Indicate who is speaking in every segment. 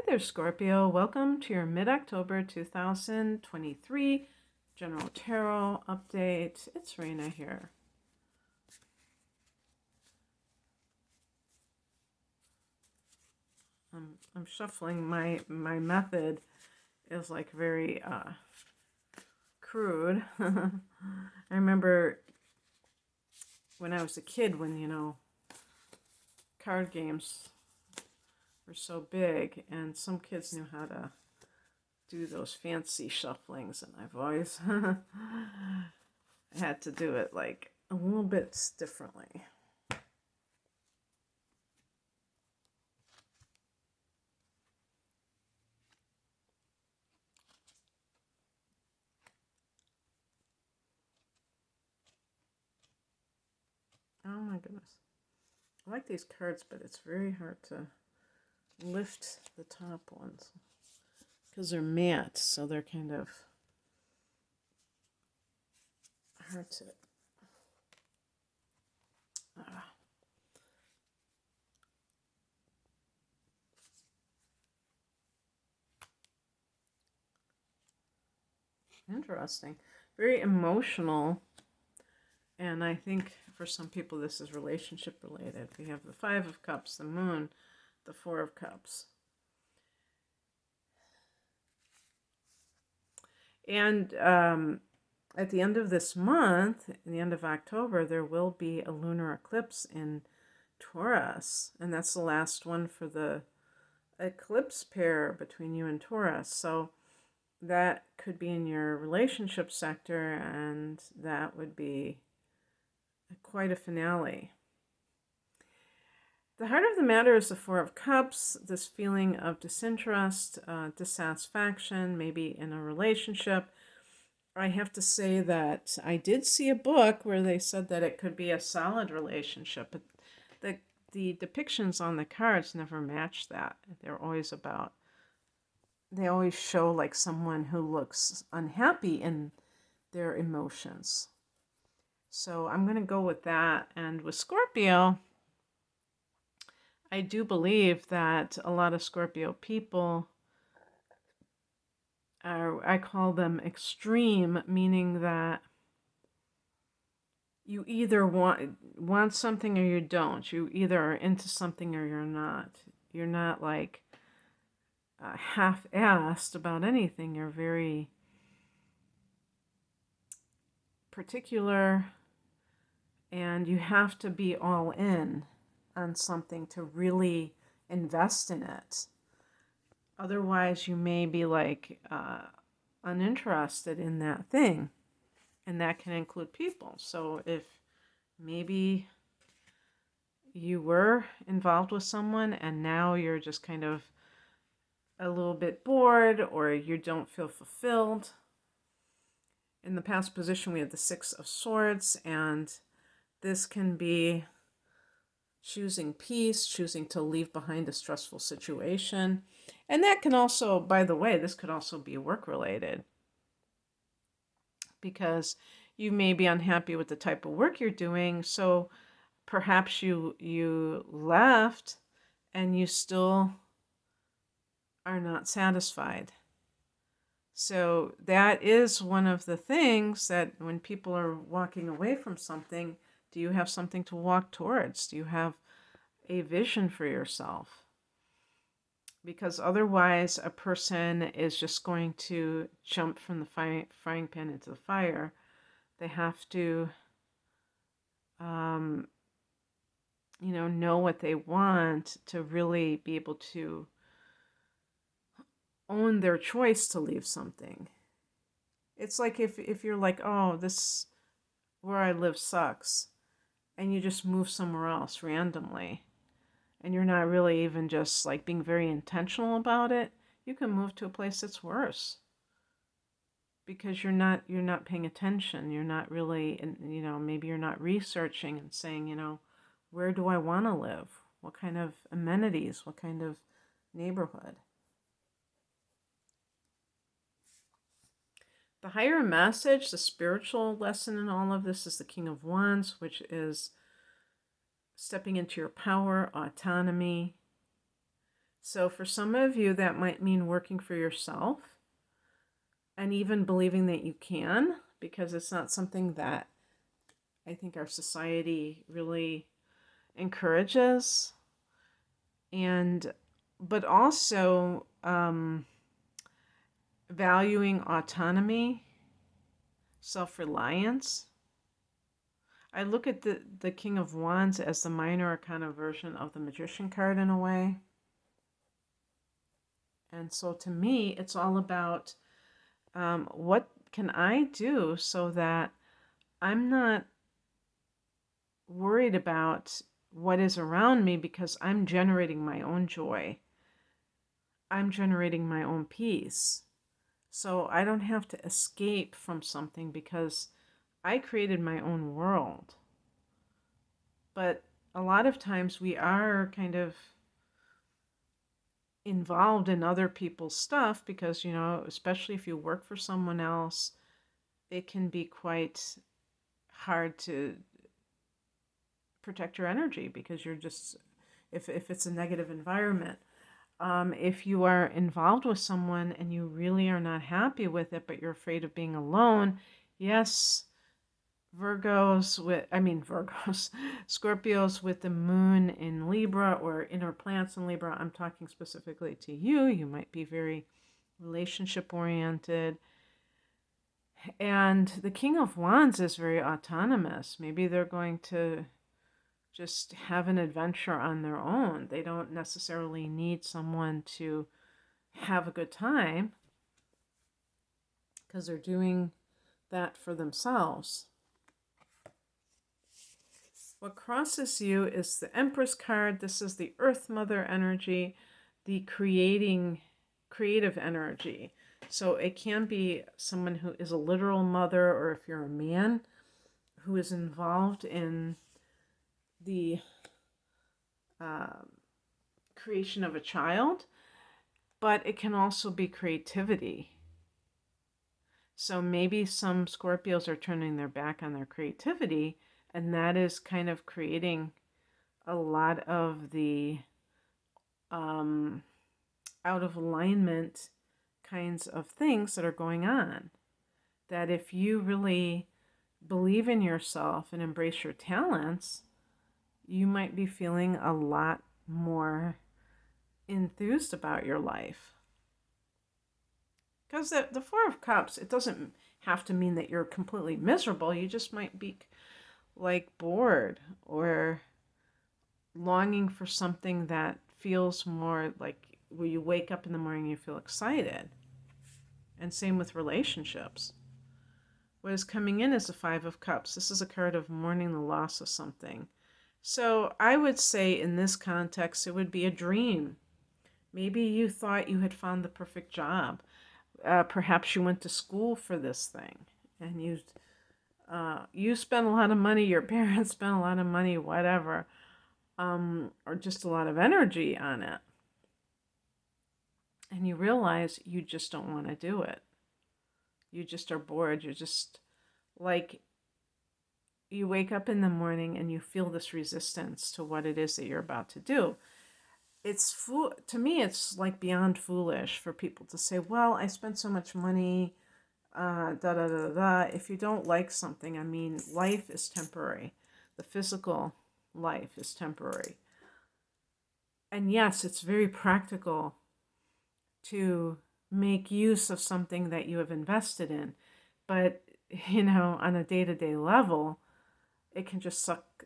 Speaker 1: there, Scorpio. Welcome to your mid-October 2023 General Tarot update. It's Raina here. I'm shuffling. My method is like very crude. I remember when I was a kid when, card games were so big and some kids knew how to do those fancy shufflings, and I've always had to do it like a little bit differently. Oh my goodness. I like these cards, but it's very hard to lift the top ones because they're matte, so they're kind of hard to... Interesting. Very emotional. And I think for some people this is relationship related. We have the Five of Cups, the Moon, the Four of Cups. And at the end of this month, in the end of October, there will be a lunar eclipse in Taurus. And that's the last one for the eclipse pair between you and Taurus. So that could be in your relationship sector, and that would be quite a finale. The heart of the matter is the Four of Cups, this feeling of disinterest, dissatisfaction, maybe in a relationship. I have to say that I did see a book where they said that it could be a solid relationship, but the depictions on the cards never match that. They're always about, they always show like someone who looks unhappy in their emotions. So I'm going to go with that. And with Scorpio, I do believe that a lot of Scorpio people are, I call them extreme, meaning that you either want something or you don't. You either are into something or you're not. You're not like half-assed about anything. You're very particular, and you have to be all in on something to really invest in it. Otherwise, you may be like uninterested in that thing, and that can include people. So if maybe you were involved with someone and now you're just kind of a little bit bored, or you don't feel fulfilled. In the past position, we have the Six of Swords, and this can be choosing peace, choosing to leave behind a stressful situation. And that can also, by the way, this could also be work-related, because you may be unhappy with the type of work you're doing, so perhaps you left and you still are not satisfied. So that is one of the things that when people are walking away from something, do you have something to walk towards? Do you have a vision for yourself? Because otherwise a person is just going to jump from the frying pan into the fire. They have to know what they want to really be able to own their choice to leave something. It's like if you're like, oh, this where I live sucks, and you just move somewhere else randomly, and you're not really even just like being very intentional about it, you can move to a place that's worse because you're not paying attention. You're not really, maybe you're not researching and saying, where do I want to live? What kind of amenities? What kind of neighborhood? The higher message, the spiritual lesson in all of this is the King of Wands, which is stepping into your power, autonomy, So for some of you, that might mean working for yourself and even believing that you can, because it's not something that I think our society really encourages. And but also valuing autonomy, self-reliance. I look at the King of Wands as the minor arcana version of the Magician card in a way. And so to me, it's all about what can I do so that I'm not worried about what is around me, because I'm generating my own joy. I'm generating my own peace. So I don't have to escape from something because I created my own world. But a lot of times we are kind of involved in other people's stuff because, especially if you work for someone else, it can be quite hard to protect your energy because you're just, if it's a negative environment. If you are involved with someone and you really are not happy with it, but you're afraid of being alone, yes, Scorpios with the moon in Libra or inner planets in Libra, I'm talking specifically to you. You might be very relationship oriented. And the King of Wands is very autonomous. Maybe they're going to just have an adventure on their own. They don't necessarily need someone to have a good time because they're doing that for themselves. What crosses you is the Empress card. This is the Earth Mother energy, the creative energy. So it can be someone who is a literal mother, or if you're a man who is involved in the creation of a child, but it can also be creativity. So maybe some Scorpios are turning their back on their creativity, and that is kind of creating a lot of the out of alignment kinds of things that are going on. That if you really believe in yourself and embrace your talents, you might be feeling a lot more enthused about your life. Because the Four of Cups, it doesn't have to mean that you're completely miserable. You just might be like bored or longing for something that feels more like where you wake up in the morning and you feel excited. And same with relationships. What is coming in is the Five of Cups. This is a card of mourning the loss of something. So I would say in this context, it would be a dream. Maybe you thought you had found the perfect job. Perhaps you went to school for this thing and you spent a lot of money, your parents spent a lot of money, whatever, or just a lot of energy on it. And you realize you just don't want to do it. You just are bored. You're just like, you wake up in the morning and you feel this resistance to what it is that you're about to do. To me, it's like beyond foolish for people to say, well, I spent so much money, da da da da. If you don't like something, I mean, life is temporary. The physical life is temporary. And yes, it's very practical to make use of something that you have invested in. But, on a day-to-day level, it can just suck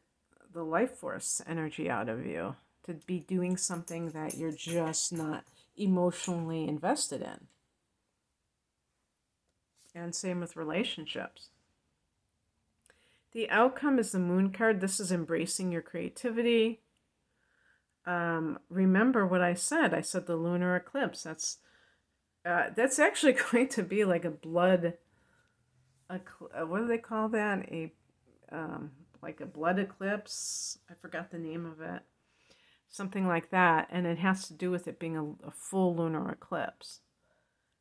Speaker 1: the life force energy out of you to be doing something that you're just not emotionally invested in. And same with relationships. The outcome is the Moon card. This is embracing your creativity. Remember what I said. I said the lunar eclipse. That's actually going to be like a blood. What do they call that? Like a blood eclipse. I forgot the name of it. Something like that, and it has to do with it being a full lunar eclipse.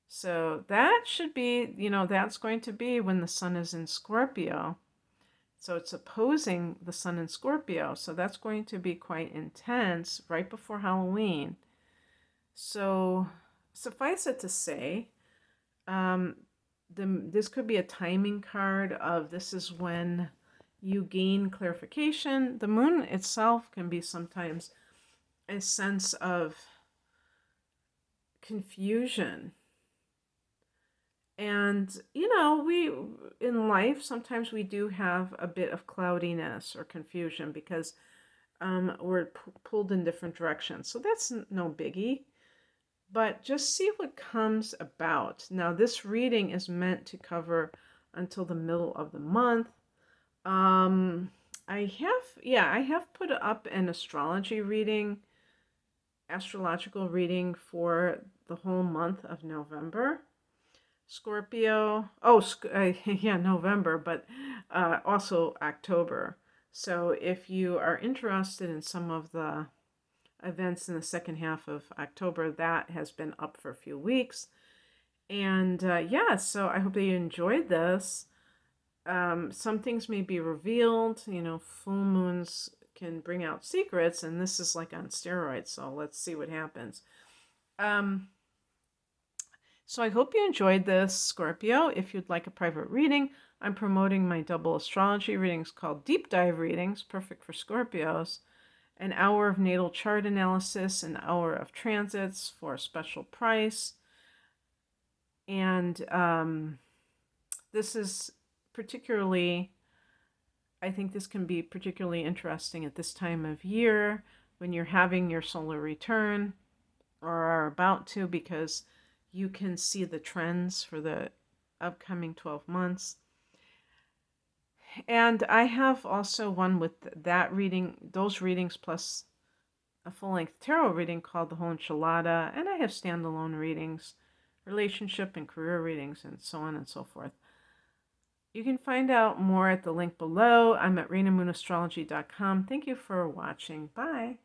Speaker 1: So that should be, that's going to be when the sun is in Scorpio. So it's opposing the sun in Scorpio. So that's going to be quite intense right before Halloween. So suffice it to say, um, this could be a timing card of this is when you gain clarification. The moon itself can be sometimes a sense of confusion. And, we in life, sometimes we do have a bit of cloudiness or confusion because we're pulled in different directions. So that's no biggie. But just see what comes about. Now, this reading is meant to cover until the middle of the month. Um, I have put up an astrological reading for the whole month of November. Scorpio, yeah, November, but also October. So if you are interested in some of the events in the second half of October, that has been up for a few weeks. And yeah, so I hope that you enjoyed this. Some things may be revealed. Full moons can bring out secrets, and this is like on steroids. So let's see what happens. So I hope you enjoyed this, Scorpio. If you'd like a private reading, I'm promoting my double astrology readings called Deep Dive Readings, perfect for Scorpios. An hour of natal chart analysis, an hour of transits for a special price. And this is I think this can be particularly interesting at this time of year when you're having your solar return or are about to, because you can see the trends for the upcoming 12 months. And I have also one with those readings plus a full-length tarot reading called The Whole Enchilada, and I have standalone readings, relationship and career readings, and so on and so forth. You can find out more at the link below. I'm at RainaMoonAstrology.com. Thank you for watching. Bye.